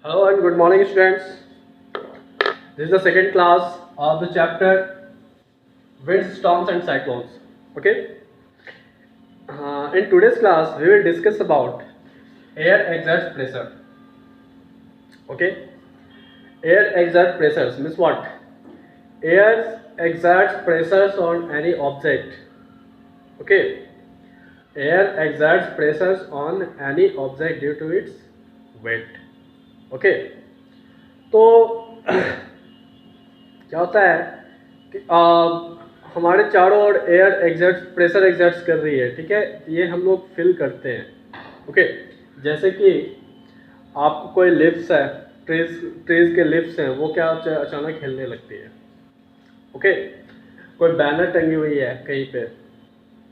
Hello and good morning, students. This is the second class of the chapter Winds, Storms and Cyclones. Okay. In today's class, we will discuss about air exert pressure. Okay. Air exert pressures means what? Air exerts pressures on any object. Okay. Air exerts pressures on any object due to its weight. Okay. तो क्या होता है कि हमारे चारों ओर air exert pressure exerts कर रही है, ठीक है। ये हम लोग फील करते हैं। ओके, जैसे कि आपको कोई लिप्स है, ट्रीज ट्रीज के लिप्स हैं, वो क्या अचानक हिलने लगती है। ओके, कोई बैनर टंगी हुई है कहीं पे,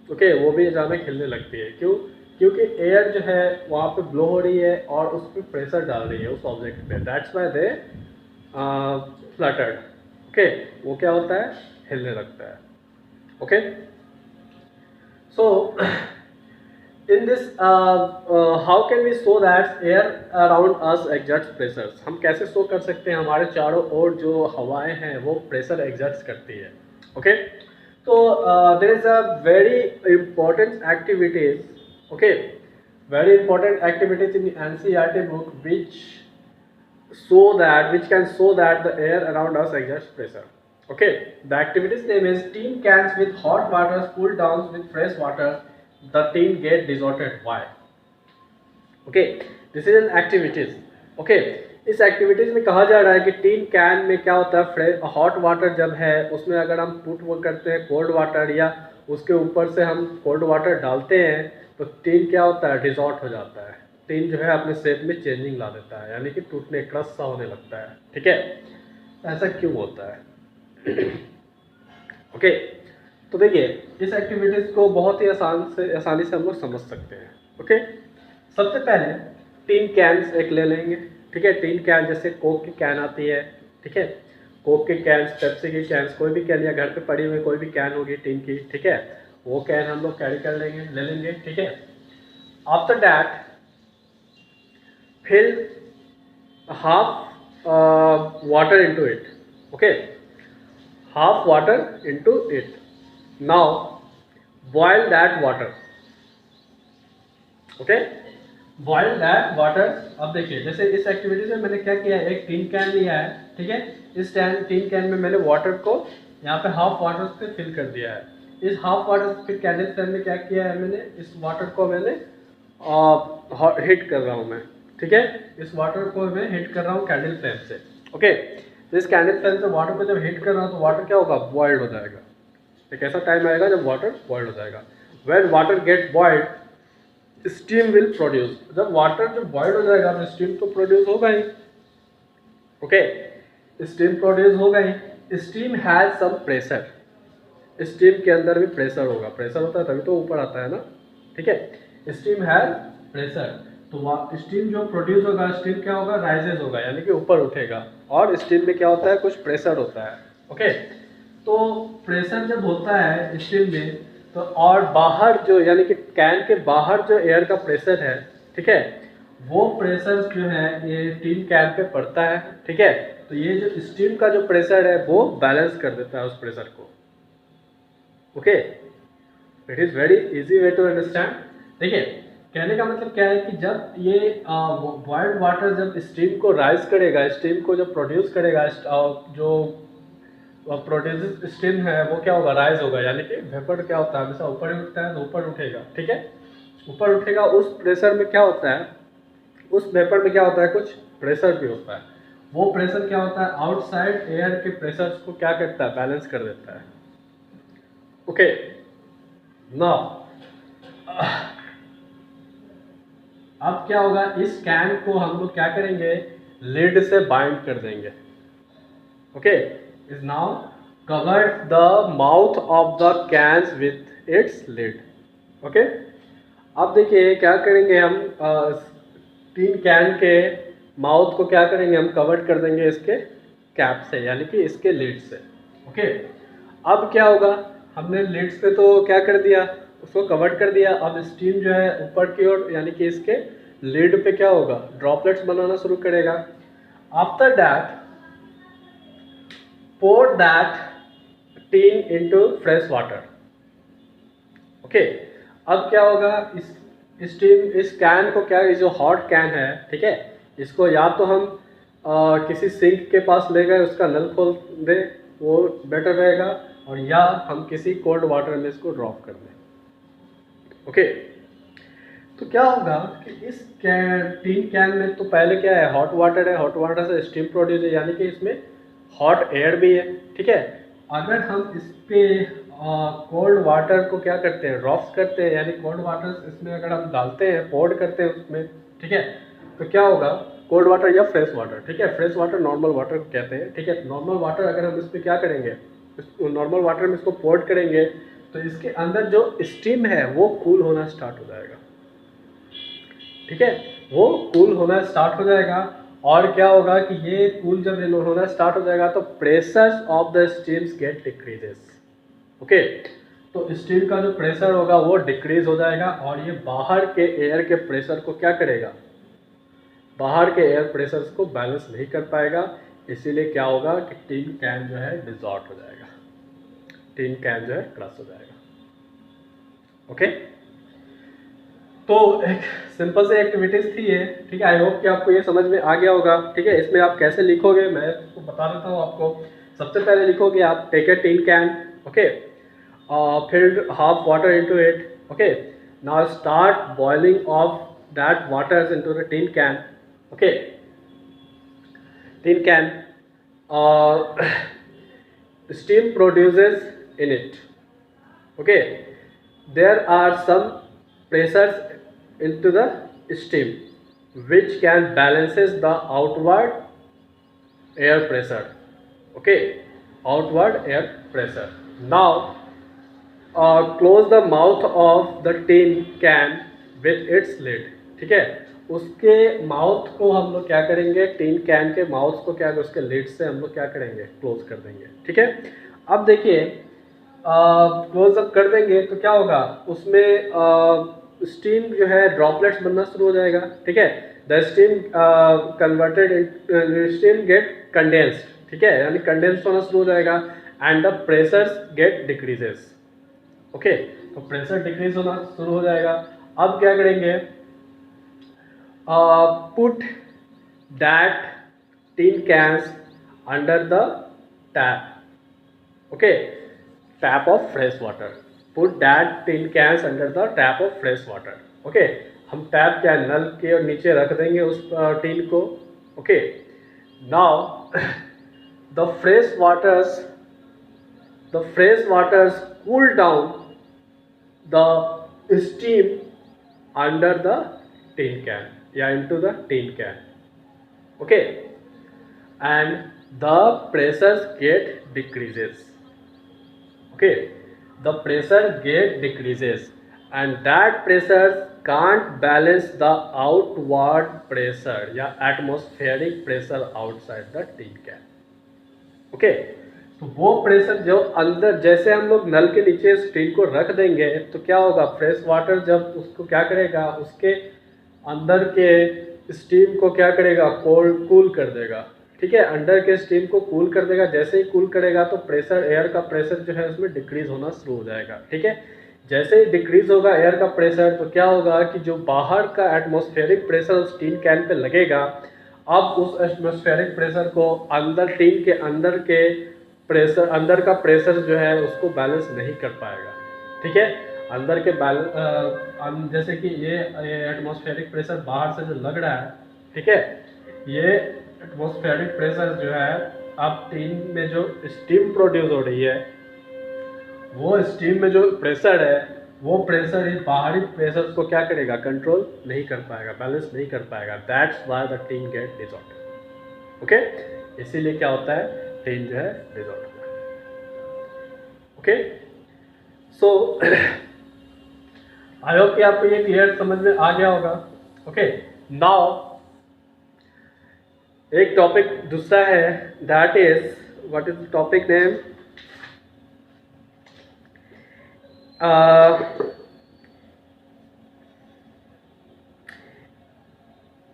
ओके, वो भी अचानक हिलने लगती है। क्यों? क्योंकि एयर जो है वहाँ पे ब्लो हो रही है और उस पर प्रेशर डाल रही है उस ऑब्जेक्ट पे। That's why they fluttered. Okay, वो क्या होता है, हिलने लगता है। Okay, so in this how can we show that air around us exerts pressures. हम कैसे शो कर सकते हैं हमारे चारों ओर जो हवाएं हैं वो प्रेशर एग्जर्ट्स करती है। Okay, so there is a very important activities, okay, very important activities in the NCERT book which can show that the air around us exerts pressure. Okay, the activities name is tin cans with hot water cooled down with fresh water, the tin get distorted. Why? Okay, this is an activities. Okay, इस activities में कहा जा रहा है कि tin can में क्या होता है, फ्रेश हॉट वाटर जब है उसमें अगर हम पुट वो करते हैं कोल्ड वाटर या उसके ऊपर से हम कोल्ड वाटर डालते हैं तो टीन क्या होता है, डिसॉर्ट हो जाता है। टीन जो है अपने शेप में चेंजिंग ला देता है, यानी कि टूटने क्रश सा होने लगता है। ठीक है, ऐसा क्यों होता है? ओके, तो देखिए इस एक्टिविटीज़ को बहुत ही आसानी से हम लोग समझ सकते हैं। ओके, सबसे पहले टीन कैन्स एक ले लेंगे। ठीक है, टीन कैन जैसे कोक की कैन आती है, ठीक है, कोक की कैन, पेप्सी की कैन, कोई भी कैन या घर पे पड़ी हुई कोई भी कैन होगी टीन की, ठीक है, वो कैन हम लोग कैरी कर लेंगे, ले लेंगे। ठीक है, after that fill half water into it. Okay, half water into it. Now boil that water. Okay, boil that water. अब देखिए जैसे इस एक्टिविटी में मैंने क्या किया है, एक टीन कैन लिया है, ठीक है, इस टीन कैन में मैंने वाटर को यहाँ पे हाफ वाटर से फिल कर दिया है। इस हाफ वाटर फिर कैंडल फ्लेम में क्या किया है, मैंने इस वाटर को मैंने हीट कर रहा हूँ मैं। ठीक है, इस वाटर को मैं हीट कर रहा हूँ कैंडल फ्लेम से। ओके, तो इस कैंडल फ्लेम से वाटर को जब हीट कर रहा हूँ तो वाटर क्या होगा, बॉयल्ड हो जाएगा। एक ऐसा टाइम आएगा जब वाटर बॉयल्ड हो जाएगा। When water get boiled steam will produce. जब वाटर जब बॉइल्ड हो जाएगा तो स्टीम तो प्रोड्यूस होगा ही। ओके, स्टीम प्रोड्यूस होगा ही। Steam has some pressure. Steam के अंदर भी प्रेशर होगा, प्रेशर होता है तभी तो ऊपर आता है ना। ठीक है, स्टीम हैज प्रेशर, तो स्टीम जो प्रोड्यूस होगा, स्टीम क्या होगा, राइजेज होगा, यानी कि ऊपर उठेगा। और स्टीम में क्या होता है, कुछ प्रेशर होता है। ओके, तो प्रेशर जब होता है स्टीम में तो और बाहर जो यानी कि कैन के बाहर जो एयर का प्रेशर है, ठीक है, वो प्रेशर जो है ये टीन कैन पे पड़ता है। ठीक है, तो ये जो स्टीम का जो प्रेशर है वो बैलेंस कर देता है उस प्रेशर को। Okay, it is very easy way to understand. देखिए कहने का मतलब क्या है कि जब ये बॉइल्ड वाटर जब स्टीम को राइज करेगा, स्टीम को जब प्रोड्यूस करेगा, जो प्रोड्यूस स्टीम है वो क्या होगा, राइज होगा, यानी कि वेपर क्या होता है हमेशा ऊपर ही उठता है, तो ऊपर उठेगा। ठीक है, ऊपर उठेगा। उस प्रेशर में क्या होता है, उस वेपर में क्या होता है, कुछ प्रेशर भी होता है। वो प्रेशर क्या होता है, आउटसाइड एयर के प्रेशर को क्या करता है, बैलेंस कर देता है। ओके, नाउ अब क्या होगा, इस कैन को हम लोग क्या करेंगे, लिड से बाइंड कर देंगे। Okay, is now covered the mouth of the cans with its lid. Okay, अब देखिए क्या करेंगे हम, तीन कैन के माउथ को क्या करेंगे, हम कवर कर देंगे इसके कैप से, यानी कि इसके लिड से। ओके, अब क्या होगा, हमने लिड्स पे तो क्या कर दिया, उसको कवर कर दिया। अब स्टीम जो है ऊपर की ओर यानी कि इसके लिड पे क्या होगा, ड्रॉपलेट्स बनाना शुरू करेगा। After that, pour that tin into fresh water. Okay, अब क्या होगा, इस कैन को, क्या जो हॉट कैन है, ठीक है, इसको या तो हम किसी सिंक के पास ले गए, उसका नल खोल दें, वो बेटर रहेगा, और या हम किसी कोल्ड वाटर में इसको ड्रॉप कर दें। ओके, तो क्या होगा कि इस टीन कैन में तो पहले क्या है, हॉट वाटर है, हॉट वाटर से स्टीम प्रोड्यूस है, यानी कि इसमें हॉट एयर भी है, ठीक है। अगर हम इस पे कोल्ड वाटर को क्या करते हैं, ड्रॉप्स करते हैं, यानी कोल्ड वाटर इसमें अगर हम डालते हैं, पोर्ड करते हैं उसमें, ठीक है, तो क्या होगा, कोल्ड वाटर या फ्रेश वाटर, ठीक है, फ्रेश वाटर नॉर्मल वाटर को कहते हैं, ठीक है, नॉर्मल वाटर अगर हम इस पर क्या करेंगे, नॉर्मल वाटर में इसको पोर्ड करेंगे, तो इसके अंदर जो स्टीम है वो कूल होना स्टार्ट हो जाएगा, ठीक है, वो कूल होना स्टार्ट हो जाएगा। और क्या होगा कि ये कूल जब होना स्टार्ट हो जाएगा तो pressure of the steams get decreases. Okay, तो स्टीम का जो प्रेशर होगा वो डिक्रीज हो जाएगा, और ये बाहर के एयर के प्रेशर को क्या करेगा, बाहर के एयर प्रेशर को बैलेंस नहीं कर पाएगा, इसीलिए क्या होगा कि टीन कैन जो है डिसॉल्व हो जाएगा, टीन कैन जो है क्रश हो जाएगा। ओके, तो एक सिंपल से एक्टिविटीज थी ये, ठीक है, आई होप कि आपको ये समझ में आ गया होगा, ठीक है। इसमें आप कैसे लिखोगे मैं तो बता देता हूँ आपको। सबसे पहले लिखोगे आप take a tin can, okay, filled half water into it, okay, now start boiling of that water into the tin can, okay, tin can, steam produces in it, okay, there are some pressures into the steam which can balances the outward air pressure, okay, outward air pressure. Now close the mouth of the tin can with its lid, ठीक है, उसके mouth को हम लोग क्या करेंगे, tin can के mouth को क्या, उसके लिड से हम लोग क्या करेंगे, क्लोज कर देंगे, ठीक है। अब देखिए क्लोज अप कर देंगे तो क्या होगा, उसमें स्टीम जो है ड्रॉपलेट्स बनना शुरू हो जाएगा, ठीक है, the steam converted steam get condensed, ठीक है, यानी कंडेंस होना शुरू हो जाएगा, and the pressure get decreases, okay, तो प्रेशर डिक्रीज होना शुरू हो जाएगा। अब क्या करेंगे, put that tin cans under the tap, okay, tap of fresh water, put that tin cans under the tap of fresh water, okay, हम tap क्या नल के नीचे रख देंगे उस टीन को, okay, now the fresh waters cool down the steam under the tin can या into the tin can, okay, and the pressures get decreases, okay, the pressure get decreases, and that pressure can't balance the outward pressure या atmospheric pressure outside the tin can, okay, तो वो pressure जो अंदर, जैसे हम लोग नल के नीचे स्टील को रख देंगे तो क्या होगा, फ्रेश वाटर जब उसको क्या करेगा, उसके अंदर के स्टीम को क्या करेगा, कूल कर देगा, ठीक है, अंदर के स्टीम को कूल कर देगा, जैसे ही कूल करेगा तो प्रेशर, एयर का प्रेशर जो है उसमें डिक्रीज होना शुरू हो जाएगा, ठीक है, जैसे ही डिक्रीज होगा एयर का प्रेशर तो क्या होगा कि जो बाहर का एटमॉस्फेरिक प्रेशर उस टीन कैन पे लगेगा, अब उस एटमॉस्फेरिक प्रेशर को अंदर टीन के अंदर के प्रेशर, अंदर का प्रेशर जो है उसको बैलेंस नहीं कर पाएगा, ठीक है, अंदर के बैलेंस, जैसे कि ये एटमॉस्फेरिक प्रेशर बाहर से जो लग रहा है, ठीक है, ये एटमॉस्फेरिक प्रेशर जो है अब टीन में जो स्टीम प्रोड्यूस हो रही है, वो स्टीम में जो प्रेशर है वो प्रेशर इस बाहरी प्रेशर को क्या करेगा, कंट्रोल नहीं कर पाएगा, बैलेंस नहीं कर पाएगा, that's why the tin get disorder, okay, इसीलिए क्या होता है, टीन जो है disorder, okay. So I hope कि आपको ये क्लियर समझ में आ गया होगा, ओके। नाउ एक टॉपिक दूसरा है, that is, what is the topic name,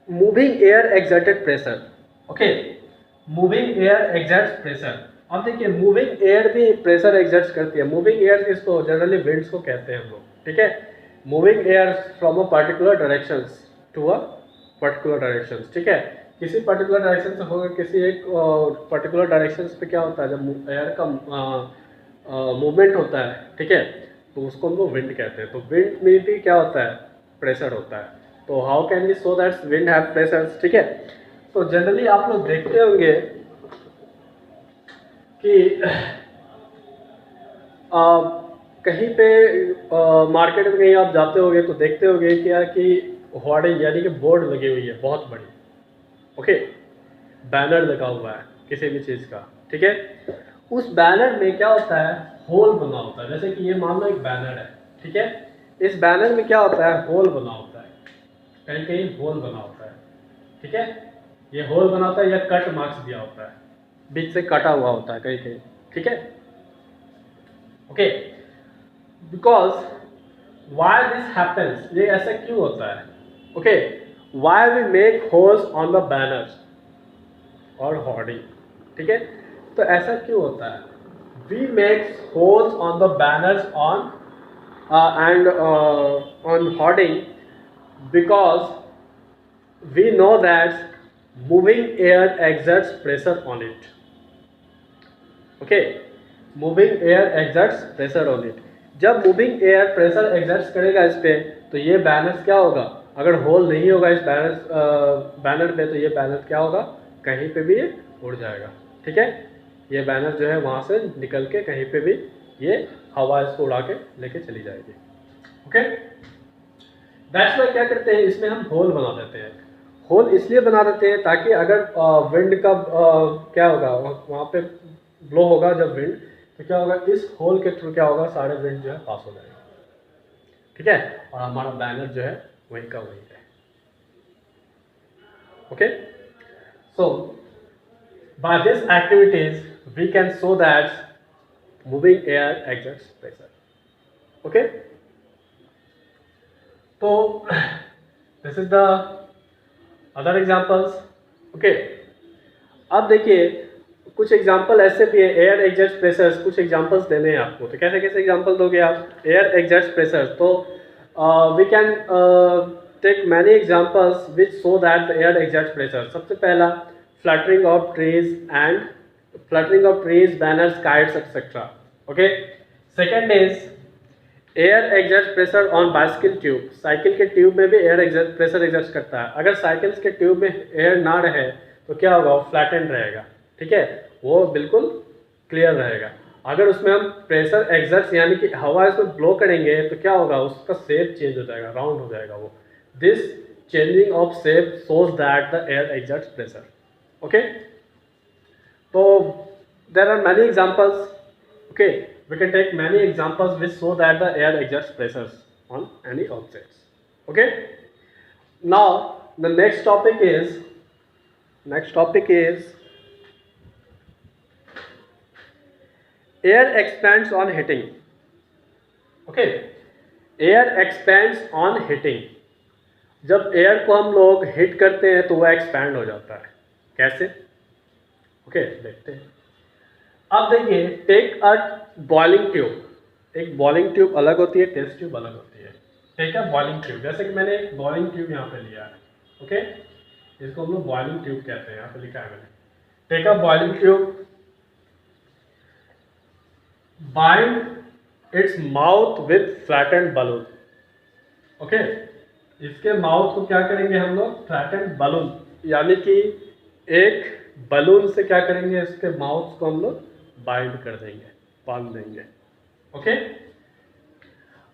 moving air exerted pressure, okay, moving air exerts pressure. अब देखिए मूविंग एयर भी प्रेशर एग्जर्ट्स करती है। मूविंग एयर इसको जनरली विंड्स को कहते हैं हम लोग, ठीक है। Moving air from a particular directions to a particular directions, ठीक है। किसी पर्टिकुलर डायरेक्शन से होकर किसी एक पर्टिकुलर डायरेक्शंस पे क्या होता है, जब एयर का मूवमेंट होता है, ठीक है, तो उसको हम लोग विंड कहते हैं। तो विंड में भी क्या होता है, प्रेशर होता है। तो how can we show that wind have pressure, ठीक है। तो जनरली आप लोग देखते होंगे कि कहीं पे मार्केट में कहीं आप जाते होंगे तो देखते होंगे क्या कि होर्डिंग यानी कि बोर्ड लगी हुई है बहुत बड़ी, ओके, बैनर लगा हुआ है किसी भी चीज़ का, ठीक है। उस बैनर में क्या होता है, होल बना होता है। जैसे कि ये मान लो एक बैनर है, ठीक है। इस बैनर में क्या होता है, होल बना होता है, कहीं कहीं होल बना होता है, ठीक है। ये होल बना होता है या कट मार्क्स दिया होता है, बीच से कटा हुआ होता है कहीं कहीं, ठीक है। Okay, because why this happens, ये ऐसा क्यों होता है, okay. Why we make holes on the banners और होर्डिंग, ठीक है। तो ऐसा क्यों होता है, we make holes on the banners on and on hoarding because we know that moving air exerts pressure on it, okay, moving air exerts pressure on it। जब moving air pressure exerts करेगा इस पे तो ये banners क्या होगा, अगर whole नहीं होगा इस बैनर पे तो ये बैनर क्या होगा, कहीं पे भी ये उड़ जाएगा, ठीक है। ये बैनर जो है वहाँ से निकल के कहीं पे भी ये हवा इसको उड़ा के लेके चली जाएगी, ओके। दैट्स वाई क्या करते हैं, इसमें हम होल बना देते हैं। होल इसलिए बना देते हैं ताकि अगर विंड का क्या होगा वहाँ पे ब्लो होगा जब विंड, तो क्या होगा, इस होल के थ्रू क्या होगा, सारे विंड जो है पास हो जाएगा, ठीक है, और हमारा बैनर जो है वहीं का वहीं है, okay. So by this activities we can show that moving air exerts pressure, okay. तो this is the other examples, okay. अब देखिए कुछ एग्जाम्पल ऐसे भी है एयर एग्जस्ट प्रेशर्स, कुछ एग्जाम्पल्स देने हैं आपको। तो कैसे कैसे एग्जाम्पल दोगे आप, एयर एग्जस्ट प्रेशर। तो we can take many examples which show that the air exerts pressure. सबसे पहला fluttering of trees and fluttering of trees, banners, kites etcetera, okay. Second is air exerts pressure on bicycle tube. Cycle के tube में भी air pressure exhaust करता है। अगर cycles के tube में एयर ना रहे तो क्या होगा, वो फ्लैटेंड रहेगा, ठीक है, वो बिल्कुल क्लियर रहेगा। अगर उसमें हम प्रेशर एग्जस्ट यानी कि हवा इसमें ब्लो करेंगे तो क्या होगा, उसका शेप चेंज हो जाएगा, राउंड हो जाएगा वो। This changing of shape shows that the air exerts pressure, okay. तो there are many examples, okay, we can take many examples which show that the air exerts pressures on any objects, okay. Now the next topic is air expands on heating, okay। air expands on heating, जब air को हम लोग hit करते हैं तो वह expand हो जाता है। कैसे, ओके, देखते हैं। अब देखिए टेक अ बॉइलिंग ट्यूब। एक बॉइलिंग ट्यूब अलग होती है, टेस्ट ट्यूब अलग होती है। टेक अ बॉइलिंग ट्यूब, जैसे कि मैंने एक बॉइलिंग ट्यूब यहाँ पे लिया है, ओके, इसको हम लोग बॉइलिंग ट्यूब कहते हैं, यहाँ पे लिखा है मैंने। Take a boiling tube, bind its mouth with flattened balloon, okay. इसके माउथ को क्या करेंगे हम लोग, फ्लैटेंड बलून, यानी कि एक बलून से क्या करेंगे, इसके माउथ को हम लोग बाइंड कर देंगे, बांध देंगे, ओके।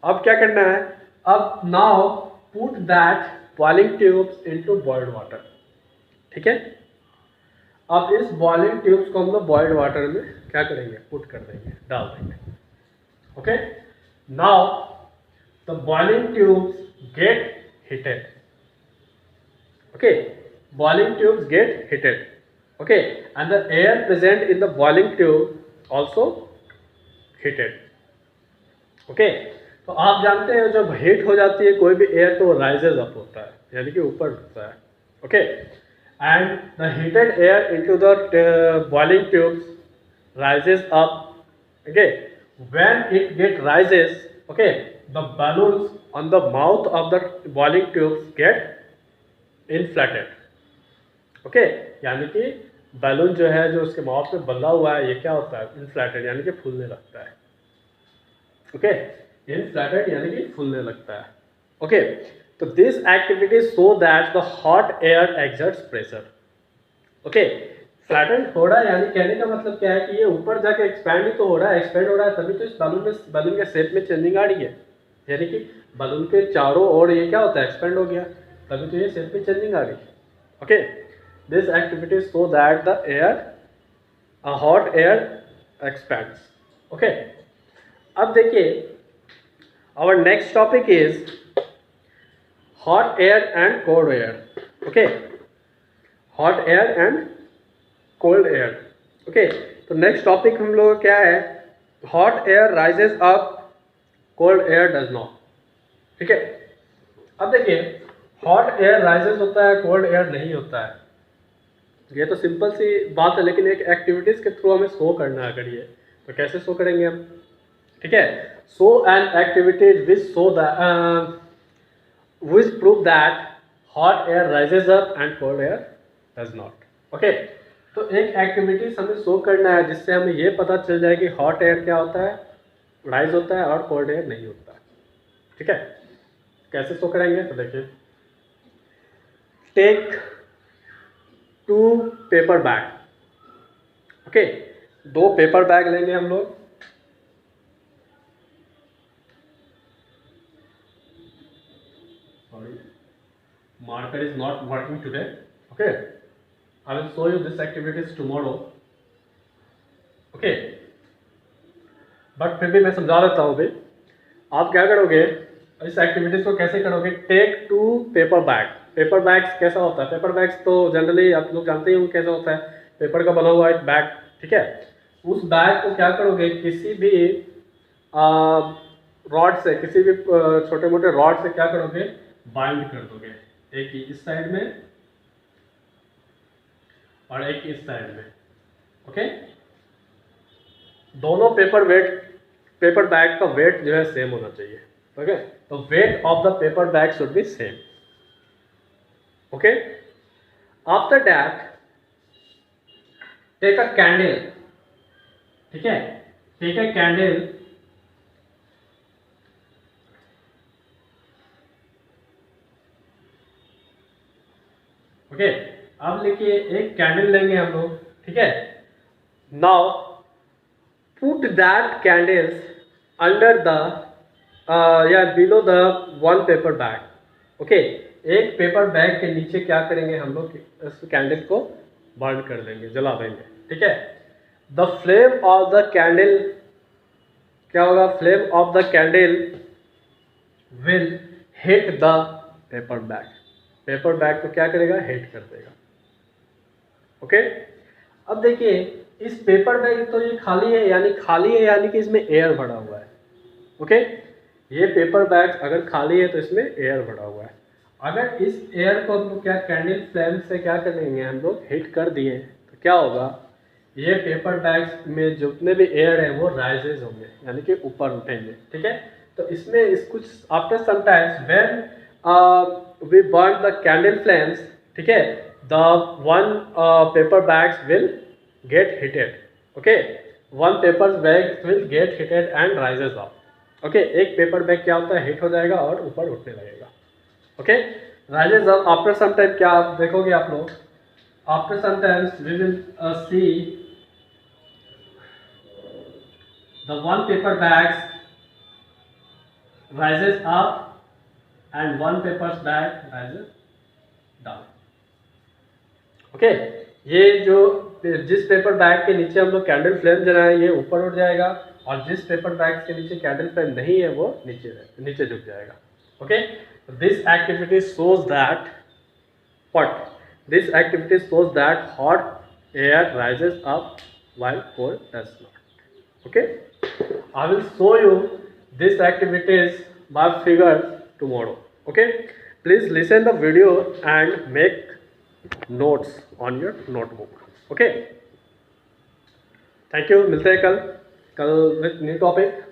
अब क्या करना है, अब now put that boiling tubes into boiled water, ठीक है। अब इस बॉइलिंग ट्यूब्स को हम लोग बॉइल्ड वाटर में क्या करेंगे, पुट कर देंगे, डाल देंगे, okay. Now the boiling tubes get heated, okay, boiling tubes get heated, okay, and the air present in the boiling tube also heated, okay। तो आप जानते हैं जब हीट हो जाती है कोई भी एयर तो राइजेज अप होता है, यानी कि ऊपर उठता है, okay. and the heated air into the boiling tubes rises up. Okay, when it get rises, okay, the balloons on the mouth of the boiling tubes get inflated. Okay यानी कि balloon जो है जो उसके माउथ में बंधा हुआ है ये क्या होता है, इनफ्लेटेड यानी कि फूलने लगता है. ओके, इनफ्लेटेड यानी कि फूलने लगता है. ओके, तो this activity so that the hot air exerts pressure. Okay, flattened हो रहा है यानी कहने का मतलब क्या है कि ये ऊपर जाके एक्सपैंड ही तो हो रहा है, एक्सपैंड हो रहा है तभी तो इस बैलून के शेप में चेंजिंग आ रही है. यानी कि बैलून के चारों ओर ये क्या होता है, एक्सपैंड हो गया, तभी तो ये शेप में चेंजिंग आ रही है. Okay, this activity so that the air hot air expands. Okay, अब देखिए our next topic is hot air and cold air. Okay, hot air and cold air. Okay, तो नेक्स्ट टॉपिक हम लोग क्या है, hot air rises up, cold air does not. ठीक है, अब देखिए हॉट एयर राइजेस होता है, कोल्ड एयर नहीं होता है. ये तो सिंपल सी बात है, लेकिन एक एक्टिविटीज के थ्रू हमें शो करना है. अगर ये तो कैसे शो करेंगे हम. ठीक है, show N activities which show that which prove that hot air rises up and cold air does not. Okay, तो एक एक्टिविटीज हमें शो करना है जिससे हमें ये पता चल जाए कि हॉट एयर क्या होता है, राइज होता है, और कोल्ड एयर नहीं होता है. ठीक है, कैसे शो करेंगे तो देखिए, take 2 paper bag. Okay, 2 paper bag लेंगे हम लोग. Sorry, marker is not working today. Okay, I will show you this activities tomorrow. Okay, but फिर भी मैं समझा देता हूँ भाई. आप क्या करोगे, इस एक्टिविटीज को कैसे करोगे. Take 2 paper bag. Paper bags कैसा होता है, पेपर बैग्स तो जनरली आप लोग जानते ही हो कैसा होता है, पेपर का बना हुआ एक बैग. ठीक है, उस बैग को क्या करोगे, किसी भी रॉड से, किसी भी छोटे मोटे रॉड से क्या करोगे, बाइंड कर दोगे. एक इस साइड में और एक इस साइड में. ओके, दोनों पेपर बैग का वेट जो है सेम होना चाहिए. ओके, तो weight of the paper bag should be same. Okay, after that take a candle. ठीक है, टेक अ कैंडल. ओके, अब देखिए एक कैंडल लेंगे हम लोग. ठीक है, now put that candles under the या below the 1 paper bag. Okay, एक पेपर बैग के नीचे क्या करेंगे हम लोग, इस कैंडल को बर्न कर देंगे, जला देंगे. ठीक है, the flame of the candle क्या होगा, flame of the candle will hit the paper bag. Paper bag को क्या करेगा, हिट कर देगा. ओके, अब देखिए इस पेपर बैग तो ये खाली है, यानी कि इसमें एयर भरा हुआ है. ओके, ये पेपर बैग अगर खाली है तो इसमें एयर भरा हुआ है. अगर इस एयर को हम लोग क्या कैंडल फ्लेम से क्या करेंगे, हम लोग हिट कर दिए तो क्या होगा, ये पेपर बैग्स में जितने भी एयर है वो राइजेज होंगे, यानी कि ऊपर उठेंगे. ठीक है, तो इसमें इस कुछ after some times when we burn the candle flames. ठीक है, the 1 paper bags will get heated. Okay, 1 paper bag will get heated and rises up. Okay, एक पेपर बैग क्या होता है, हिट हो जाएगा और ऊपर उठने लगेगा. Okay, rises up. After some time क्या आप देखोगे आप लोग, after some times we will see the 1 paper bags rises up and 1 paper bag rises down. Okay, ये जो जिस पेपर बैग के नीचे हम लोग कैंडल फ्लेम जलाएं ये ऊपर उठ जाएगा, और जिस पेपर बैग के नीचे कैंडल फ्लेम नहीं है वो नीचे झुक जाएगा. Okay, this activity shows that what, this activity shows that hot air rises up while cold does not. Okay, I will show you this activities by figure tomorrow. Okay, please listen the video and make notes on your notebook. Okay, thank you, मिलते हैं कल with new topic.